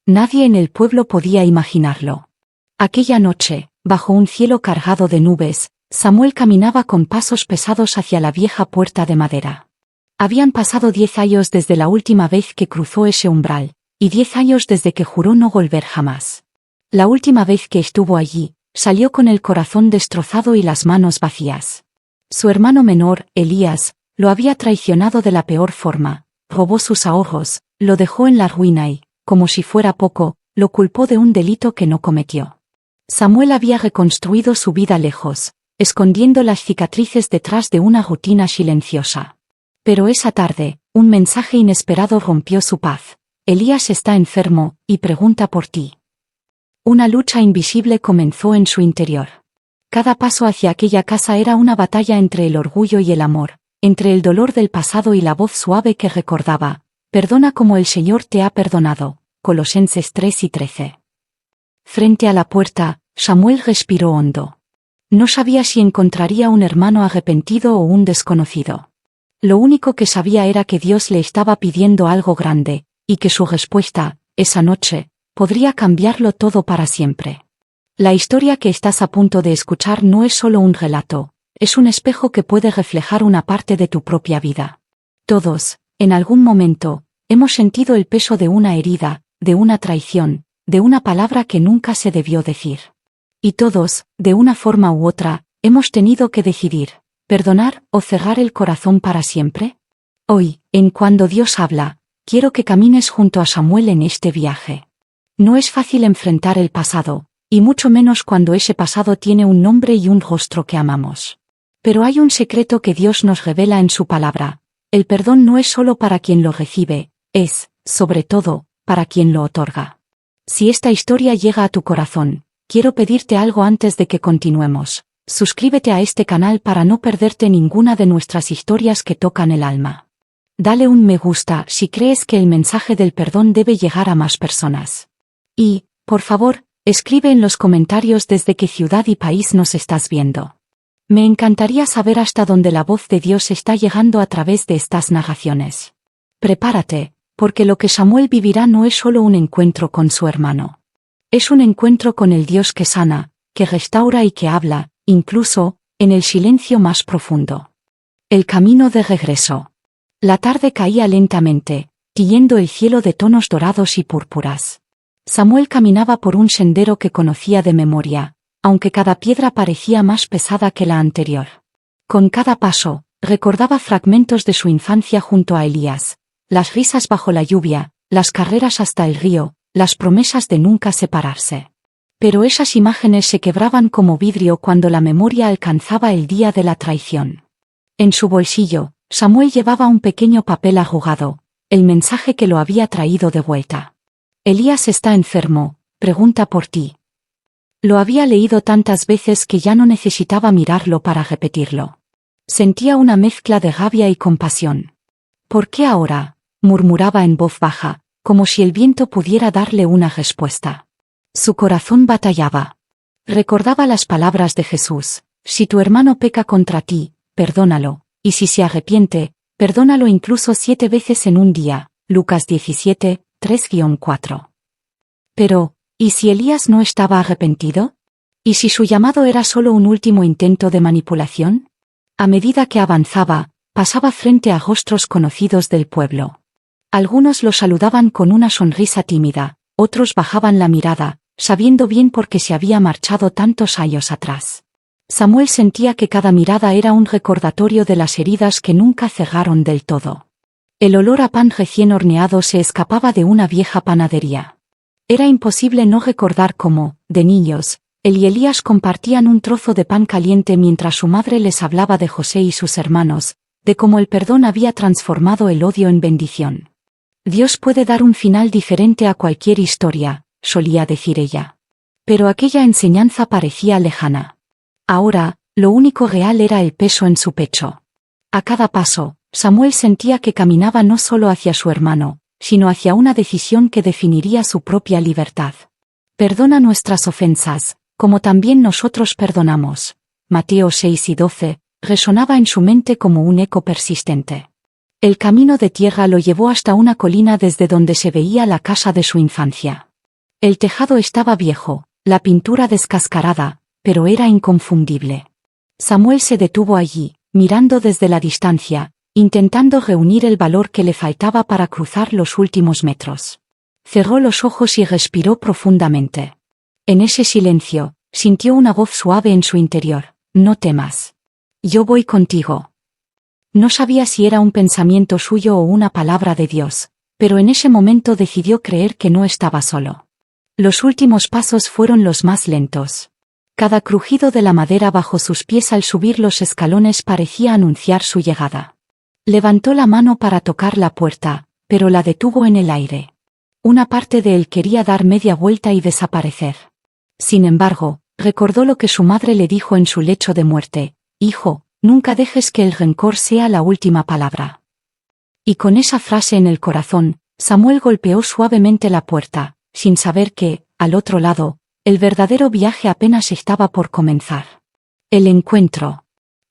Nadie en el pueblo podía imaginarlo. Aquella noche, bajo un cielo cargado de nubes, Samuel caminaba con pasos pesados hacia la vieja puerta de madera. Habían pasado 10 años desde la última vez que cruzó ese umbral, y 10 años desde que juró no volver jamás. La última vez que estuvo allí, salió con el corazón destrozado y las manos vacías. Su hermano menor, Elías, lo había traicionado de la peor forma, robó sus ahorros, lo dejó en la ruina y, como si fuera poco, lo culpó de un delito que no cometió. Samuel había reconstruido su vida lejos, escondiendo las cicatrices detrás de una rutina silenciosa. Pero esa tarde, un mensaje inesperado rompió su paz. Elías está enfermo, y pregunta por ti. Una lucha invisible comenzó en su interior. Cada paso hacia aquella casa era una batalla entre el orgullo y el amor, entre el dolor del pasado y la voz suave que recordaba, perdona como el Señor te ha perdonado. Colosenses 3:13. Frente a la puerta, Samuel respiró hondo. No sabía si encontraría un hermano arrepentido o un desconocido. Lo único que sabía era que Dios le estaba pidiendo algo grande, y que su respuesta, esa noche, podría cambiarlo todo para siempre. La historia que estás a punto de escuchar no es solo un relato, es un espejo que puede reflejar una parte de tu propia vida. Todos, en algún momento, hemos sentido el peso de una herida, de una traición, de una palabra que nunca se debió decir. Y todos, de una forma u otra, hemos tenido que decidir, perdonar o cerrar el corazón para siempre. Hoy, en Cuando Dios habla, quiero que camines junto a Samuel en este viaje. No es fácil enfrentar el pasado, y mucho menos cuando ese pasado tiene un nombre y un rostro que amamos. Pero hay un secreto que Dios nos revela en su palabra. El perdón no es solo para quien lo recibe, es, sobre todo, para quien lo otorga. Si esta historia llega a tu corazón, quiero pedirte algo antes de que continuemos. Suscríbete a este canal para no perderte ninguna de nuestras historias que tocan el alma. Dale un me gusta si crees que el mensaje del perdón debe llegar a más personas. Y, por favor, escribe en los comentarios desde qué ciudad y país nos estás viendo. Me encantaría saber hasta dónde la voz de Dios está llegando a través de estas narraciones. Prepárate, porque lo que Samuel vivirá no es solo un encuentro con su hermano. Es un encuentro con el Dios que sana, que restaura y que habla, incluso, en el silencio más profundo. El camino de regreso. La tarde caía lentamente, tiñendo el cielo de tonos dorados y púrpuras. Samuel caminaba por un sendero que conocía de memoria, aunque cada piedra parecía más pesada que la anterior. Con cada paso, recordaba fragmentos de su infancia junto a Elías, las risas bajo la lluvia, las carreras hasta el río, las promesas de nunca separarse. Pero esas imágenes se quebraban como vidrio cuando la memoria alcanzaba el día de la traición. En su bolsillo, Samuel llevaba un pequeño papel arrugado, el mensaje que lo había traído de vuelta. Elías está enfermo, pregunta por ti. Lo había leído tantas veces que ya no necesitaba mirarlo para repetirlo. Sentía una mezcla de rabia y compasión. ¿Por qué ahora?, murmuraba en voz baja, como si el viento pudiera darle una respuesta. Su corazón batallaba. Recordaba las palabras de Jesús: si tu hermano peca contra ti, perdónalo, y si se arrepiente, perdónalo incluso 7 veces en un día. Lucas 17, 3-4. Pero, ¿y si Elías no estaba arrepentido? ¿Y si su llamado era solo un último intento de manipulación? A medida que avanzaba, pasaba frente a rostros conocidos del pueblo. Algunos lo saludaban con una sonrisa tímida, otros bajaban la mirada, sabiendo bien por qué se había marchado tantos años atrás. Samuel sentía que cada mirada era un recordatorio de las heridas que nunca cerraron del todo. El olor a pan recién horneado se escapaba de una vieja panadería. Era imposible no recordar cómo, de niños, él y Elías compartían un trozo de pan caliente mientras su madre les hablaba de José y sus hermanos, de cómo el perdón había transformado el odio en bendición. Dios puede dar un final diferente a cualquier historia, solía decir ella. Pero aquella enseñanza parecía lejana. Ahora, lo único real era el peso en su pecho. A cada paso, Samuel sentía que caminaba no solo hacia su hermano, sino hacia una decisión que definiría su propia libertad. Perdona nuestras ofensas, como también nosotros perdonamos. Mateo 6:12, resonaba en su mente como un eco persistente. El camino de tierra lo llevó hasta una colina desde donde se veía la casa de su infancia. El tejado estaba viejo, la pintura descascarada, pero era inconfundible. Samuel se detuvo allí, mirando desde la distancia, intentando reunir el valor que le faltaba para cruzar los últimos metros. Cerró los ojos y respiró profundamente. En ese silencio, sintió una voz suave en su interior: no temas. Yo voy contigo. No sabía si era un pensamiento suyo o una palabra de Dios, pero en ese momento decidió creer que no estaba solo. Los últimos pasos fueron los más lentos. Cada crujido de la madera bajo sus pies al subir los escalones parecía anunciar su llegada. Levantó la mano para tocar la puerta, pero la detuvo en el aire. Una parte de él quería dar media vuelta y desaparecer. Sin embargo, recordó lo que su madre le dijo en su lecho de muerte: hijo, nunca dejes que el rencor sea la última palabra. Y con esa frase en el corazón, Samuel golpeó suavemente la puerta, sin saber que, al otro lado, el verdadero viaje apenas estaba por comenzar. El encuentro.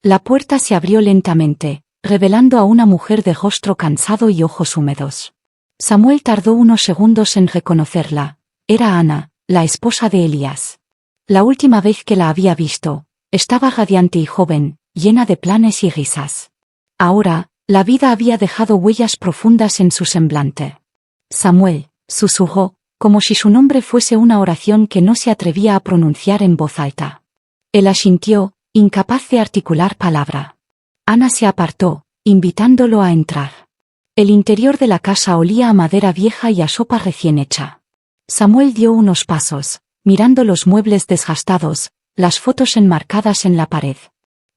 La puerta se abrió lentamente, revelando a una mujer de rostro cansado y ojos húmedos. Samuel tardó unos segundos en reconocerla. Era Ana, la esposa de Elías. La última vez que la había visto, estaba radiante y joven, llena de planes y risas. Ahora, la vida había dejado huellas profundas en su semblante. Samuel, susurró, como si su nombre fuese una oración que no se atrevía a pronunciar en voz alta. Él asintió, incapaz de articular palabra. Ana se apartó, invitándolo a entrar. El interior de la casa olía a madera vieja y a sopa recién hecha. Samuel dio unos pasos, mirando los muebles desgastados, las fotos enmarcadas en la pared.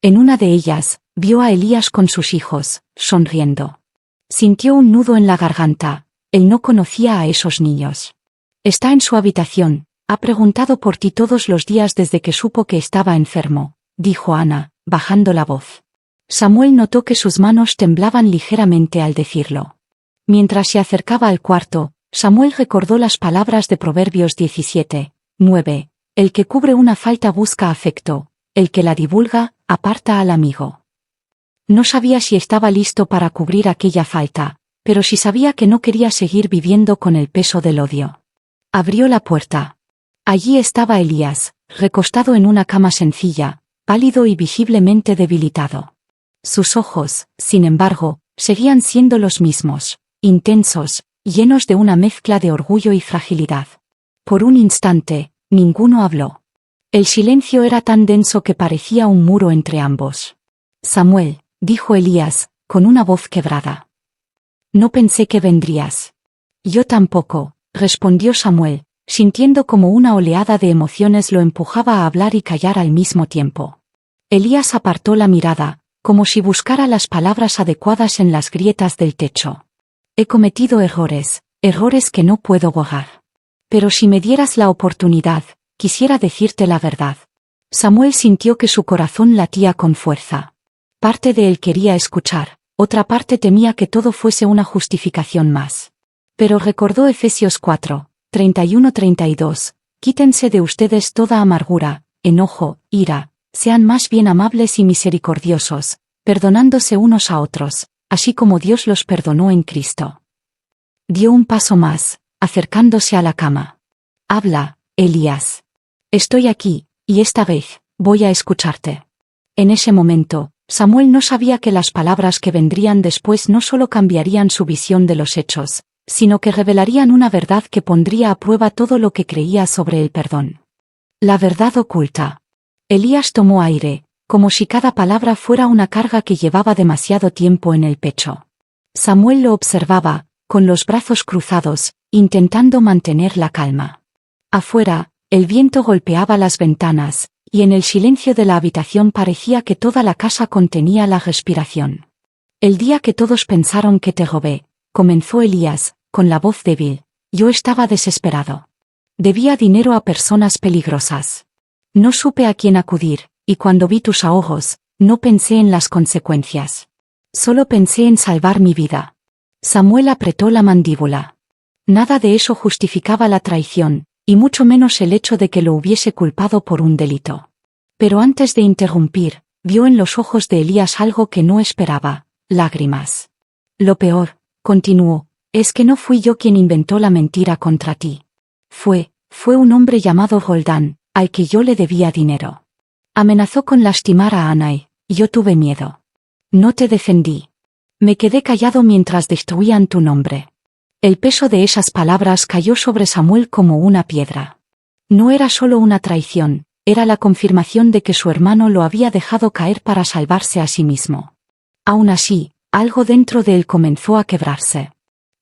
En una de ellas, vio a Elías con sus hijos, sonriendo. Sintió un nudo en la garganta. Él no conocía a esos niños. Está en su habitación, ha preguntado por ti todos los días desde que supo que estaba enfermo, dijo Ana, bajando la voz. Samuel notó que sus manos temblaban ligeramente al decirlo. Mientras se acercaba al cuarto, Samuel recordó las palabras de Proverbios 17:9, el que cubre una falta busca afecto, el que la divulga, aparta al amigo. No sabía si estaba listo para cubrir aquella falta, pero sí sabía que no quería seguir viviendo con el peso del odio. Abrió la puerta. Allí estaba Elías, recostado en una cama sencilla, pálido y visiblemente debilitado. Sus ojos, sin embargo, seguían siendo los mismos, intensos, llenos de una mezcla de orgullo y fragilidad. Por un instante, ninguno habló. El silencio era tan denso que parecía un muro entre ambos. Samuel, dijo Elías, con una voz quebrada. No pensé que vendrías. Yo tampoco, respondió Samuel, sintiendo como una oleada de emociones lo empujaba a hablar y callar al mismo tiempo. Elías apartó la mirada, como si buscara las palabras adecuadas en las grietas del techo. He cometido errores que no puedo borrar. Pero si me dieras la oportunidad, quisiera decirte la verdad. Samuel sintió que su corazón latía con fuerza. Parte de él quería escuchar, otra parte temía que todo fuese una justificación más. Pero recordó Efesios 4:31-32, quítense de ustedes toda amargura, enojo, ira, sean más bien amables y misericordiosos, perdonándose unos a otros, así como Dios los perdonó en Cristo. Dio un paso más, acercándose a la cama. Habla, Elías. Estoy aquí, y esta vez, voy a escucharte. En ese momento, Samuel no sabía que las palabras que vendrían después no solo cambiarían su visión de los hechos, sino que revelarían una verdad que pondría a prueba todo lo que creía sobre el perdón. La verdad oculta. Elías tomó aire, como si cada palabra fuera una carga que llevaba demasiado tiempo en el pecho. Samuel lo observaba, con los brazos cruzados, intentando mantener la calma. Afuera, el viento golpeaba las ventanas, y en el silencio de la habitación parecía que toda la casa contenía la respiración. El día que todos pensaron que te robé, comenzó Elías, con la voz débil, yo estaba desesperado. Debía dinero a personas peligrosas. No supe a quién acudir, y cuando vi tus ahogos, no pensé en las consecuencias. Solo pensé en salvar mi vida. Samuel apretó la mandíbula. Nada de eso justificaba la traición, y mucho menos el hecho de que lo hubiese culpado por un delito. Pero antes de interrumpir, vio en los ojos de Elías algo que no esperaba, lágrimas. Lo peor, continuó, es que no fui yo quien inventó la mentira contra ti. Fue Fue un hombre llamado Roldán, al que yo le debía dinero. Amenazó con lastimar a Ana y yo tuve miedo. No te defendí. Me quedé callado mientras destruían tu nombre. El peso de esas palabras cayó sobre Samuel como una piedra. No era solo una traición, era la confirmación de que su hermano lo había dejado caer para salvarse a sí mismo. Aún así, algo dentro de él comenzó a quebrarse.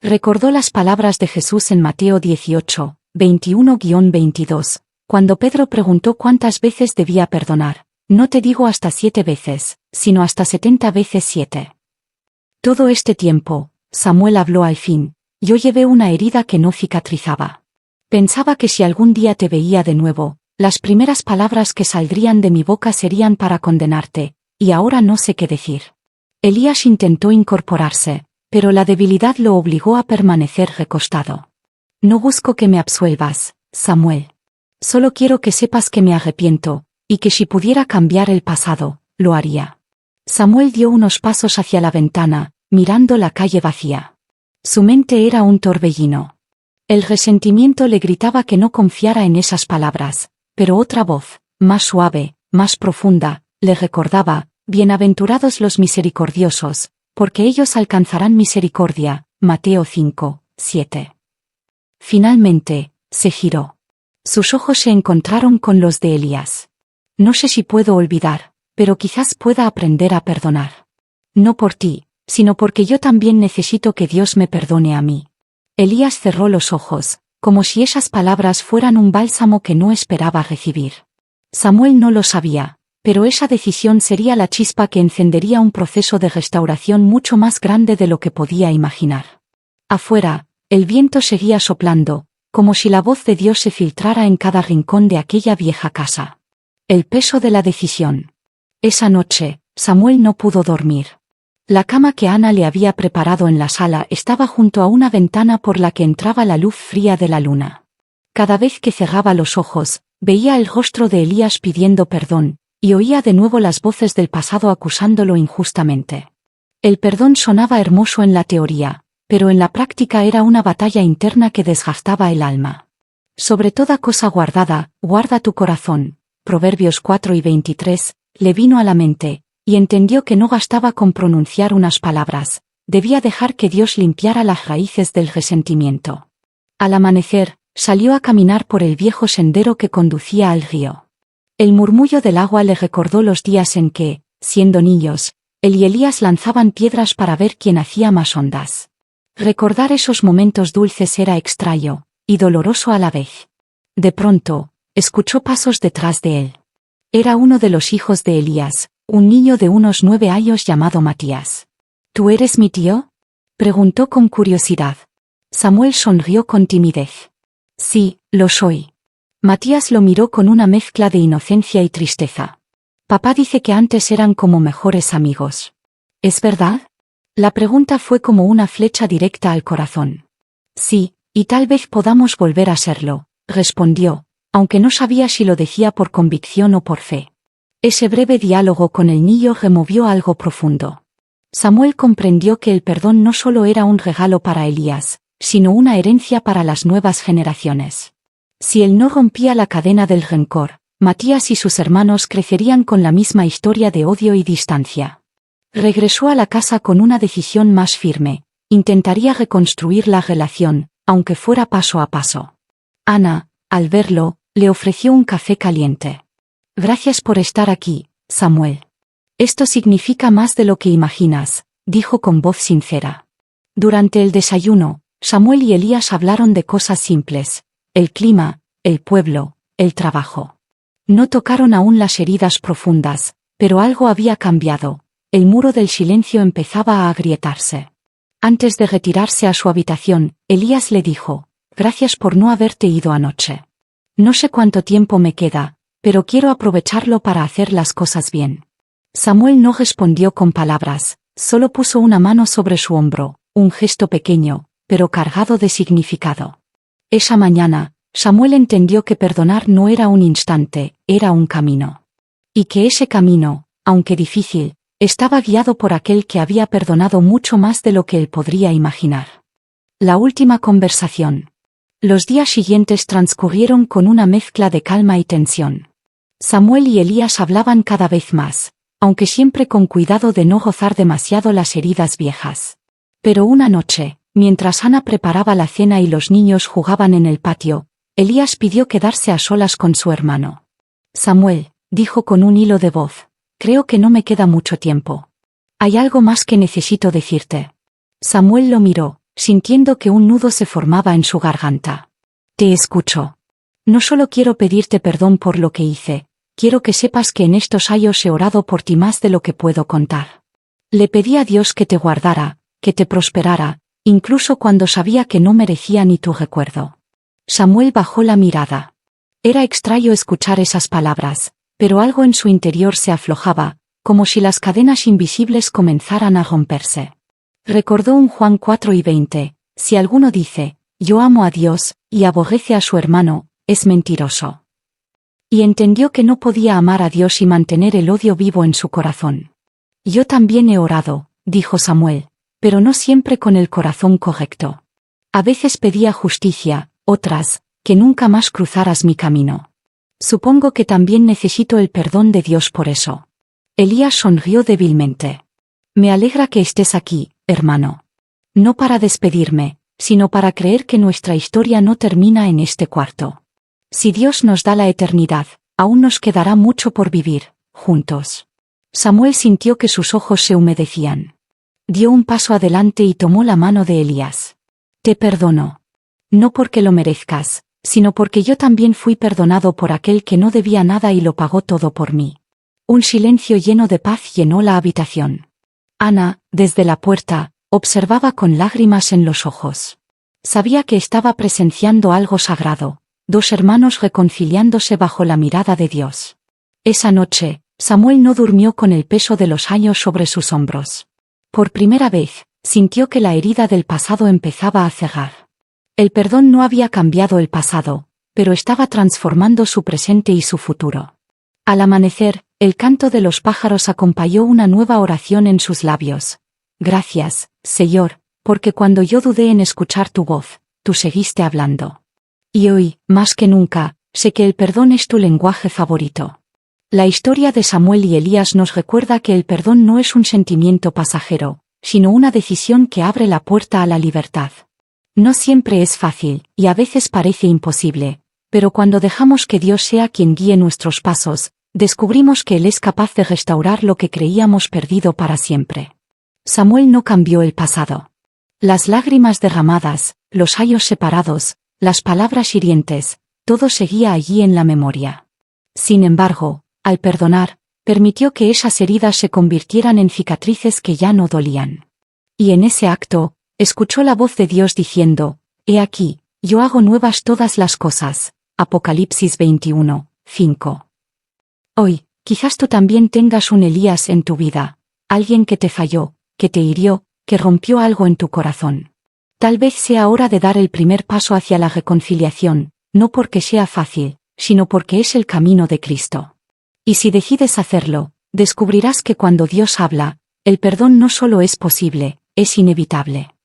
Recordó las palabras de Jesús en Mateo 18, 21-22, cuando Pedro preguntó cuántas veces debía perdonar. No te digo hasta 7 veces, sino hasta 70 veces 7. Todo este tiempo, Samuel habló al fin, yo llevé una herida que no cicatrizaba. Pensaba que si algún día te veía de nuevo, las primeras palabras que saldrían de mi boca serían para condenarte, y ahora no sé qué decir. Elías intentó incorporarse, pero la debilidad lo obligó a permanecer recostado. No busco que me absuelvas, Samuel. Solo quiero que sepas que me arrepiento, y que si pudiera cambiar el pasado, lo haría. Samuel dio unos pasos hacia la ventana, mirando la calle vacía. Su mente era un torbellino. El resentimiento le gritaba que no confiara en esas palabras, pero otra voz, más suave, más profunda, le recordaba: bienaventurados los misericordiosos, porque ellos alcanzarán misericordia. Mateo 5, 7. Finalmente, se giró. Sus ojos se encontraron con los de Elías. No sé si puedo olvidar, pero quizás pueda aprender a perdonar. No por ti, sino porque yo también necesito que Dios me perdone a mí. Elías cerró los ojos, como si esas palabras fueran un bálsamo que no esperaba recibir. Samuel no lo sabía, pero esa decisión sería la chispa que encendería un proceso de restauración mucho más grande de lo que podía imaginar. Afuera, el viento seguía soplando, como si la voz de Dios se filtrara en cada rincón de aquella vieja casa. El peso de la decisión. Esa noche, Samuel no pudo dormir. La cama que Ana le había preparado en la sala estaba junto a una ventana por la que entraba la luz fría de la luna. Cada vez que cerraba los ojos, veía el rostro de Elías pidiendo perdón, y oía de nuevo las voces del pasado acusándolo injustamente. El perdón sonaba hermoso en la teoría, pero en la práctica era una batalla interna que desgastaba el alma. Sobre toda cosa guardada, guarda tu corazón. Proverbios 4:23, le vino a la mente, y entendió que no bastaba con pronunciar unas palabras, debía dejar que Dios limpiara las raíces del resentimiento. Al amanecer, salió a caminar por el viejo sendero que conducía al río. El murmullo del agua le recordó los días en que, siendo niños, él y Elías lanzaban piedras para ver quién hacía más ondas. Recordar esos momentos dulces era extraño, y doloroso a la vez. De pronto, escuchó pasos detrás de él. Era uno de los hijos de Elías, un niño de unos 9 años llamado Matías. ¿Tú eres mi tío?, preguntó con curiosidad. Samuel sonrió con timidez. Sí, lo soy. Matías lo miró con una mezcla de inocencia y tristeza. Papá dice que antes eran como mejores amigos. ¿Es verdad? La pregunta fue como una flecha directa al corazón. Sí, y tal vez podamos volver a serlo, respondió, aunque no sabía si lo decía por convicción o por fe. Ese breve diálogo con el niño removió algo profundo. Samuel comprendió que el perdón no solo era un regalo para Elías, sino una herencia para las nuevas generaciones. Si él no rompía la cadena del rencor, Matías y sus hermanos crecerían con la misma historia de odio y distancia. Regresó a la casa con una decisión más firme: intentaría reconstruir la relación, aunque fuera paso a paso. Ana, al verlo, le ofreció un café caliente. Gracias por estar aquí, Samuel. Esto significa más de lo que imaginas, dijo con voz sincera. Durante el desayuno, Samuel y Elías hablaron de cosas simples: el clima, el pueblo, el trabajo. No tocaron aún las heridas profundas, pero algo había cambiado. El muro del silencio empezaba a agrietarse. Antes de retirarse a su habitación, Elías le dijo: gracias por no haberte ido anoche. No sé cuánto tiempo me queda, pero quiero aprovecharlo para hacer las cosas bien. Samuel no respondió con palabras, solo puso una mano sobre su hombro, un gesto pequeño, pero cargado de significado. Esa mañana, Samuel entendió que perdonar no era un instante, era un camino. Y que ese camino, aunque difícil, estaba guiado por aquel que había perdonado mucho más de lo que él podría imaginar. La última conversación. Los días siguientes transcurrieron con una mezcla de calma y tensión. Samuel y Elías hablaban cada vez más, aunque siempre con cuidado de no gozar demasiado las heridas viejas. Pero una noche, mientras Ana preparaba la cena y los niños jugaban en el patio, Elías pidió quedarse a solas con su hermano. Samuel, dijo con un hilo de voz, creo que no me queda mucho tiempo. Hay algo más que necesito decirte. Samuel lo miró, sintiendo que un nudo se formaba en su garganta. Te escucho. No solo quiero pedirte perdón por lo que hice, quiero que sepas que en estos años he orado por ti más de lo que puedo contar. Le pedí a Dios que te guardara, que te prosperara, incluso cuando sabía que no merecía ni tu recuerdo. Samuel bajó la mirada. Era extraño escuchar esas palabras, pero algo en su interior se aflojaba, como si las cadenas invisibles comenzaran a romperse. Recordó un Juan 4:20, si alguno dice, yo amo a Dios, y aborrece a su hermano, es mentiroso. Y entendió que no podía amar a Dios y mantener el odio vivo en su corazón. Yo también he orado, dijo Samuel, pero no siempre con el corazón correcto. A veces pedía justicia, otras, que nunca más cruzaras mi camino. Supongo que también necesito el perdón de Dios por eso. Elías sonrió débilmente. Me alegra que estés aquí, hermano. No para despedirme, sino para creer que nuestra historia no termina en este cuarto. Si Dios nos da la eternidad, aún nos quedará mucho por vivir, juntos. Samuel sintió que sus ojos se humedecían. Dio un paso adelante y tomó la mano de Elías. Te perdono. No porque lo merezcas, sino porque yo también fui perdonado por aquel que no debía nada y lo pagó todo por mí. Un silencio lleno de paz llenó la habitación. Ana, desde la puerta, observaba con lágrimas en los ojos. Sabía que estaba presenciando algo sagrado, dos hermanos reconciliándose bajo la mirada de Dios. Esa noche, Samuel no durmió con el peso de los años sobre sus hombros. Por primera vez, sintió que la herida del pasado empezaba a cegar. El perdón no había cambiado el pasado, pero estaba transformando su presente y su futuro. Al amanecer, el canto de los pájaros acompañó una nueva oración en sus labios. Gracias, Señor, porque cuando yo dudé en escuchar tu voz, tú seguiste hablando. Y hoy, más que nunca, sé que el perdón es tu lenguaje favorito. La historia de Samuel y Elías nos recuerda que el perdón no es un sentimiento pasajero, sino una decisión que abre la puerta a la libertad. No siempre es fácil, y a veces parece imposible, pero cuando dejamos que Dios sea quien guíe nuestros pasos, descubrimos que Él es capaz de restaurar lo que creíamos perdido para siempre. Samuel no cambió el pasado. Las lágrimas derramadas, los ayos separados, las palabras hirientes, todo seguía allí en la memoria. Sin embargo, al perdonar, permitió que esas heridas se convirtieran en cicatrices que ya no dolían. Y en ese acto, escuchó la voz de Dios diciendo, He aquí, yo hago nuevas todas las cosas. Apocalipsis 21:5. Hoy, quizás tú también tengas un Elías en tu vida, alguien que te falló, que te hirió, que rompió algo en tu corazón. Tal vez sea hora de dar el primer paso hacia la reconciliación, no porque sea fácil, sino porque es el camino de Cristo. Y si decides hacerlo, descubrirás que cuando Dios habla, el perdón no solo es posible, es inevitable.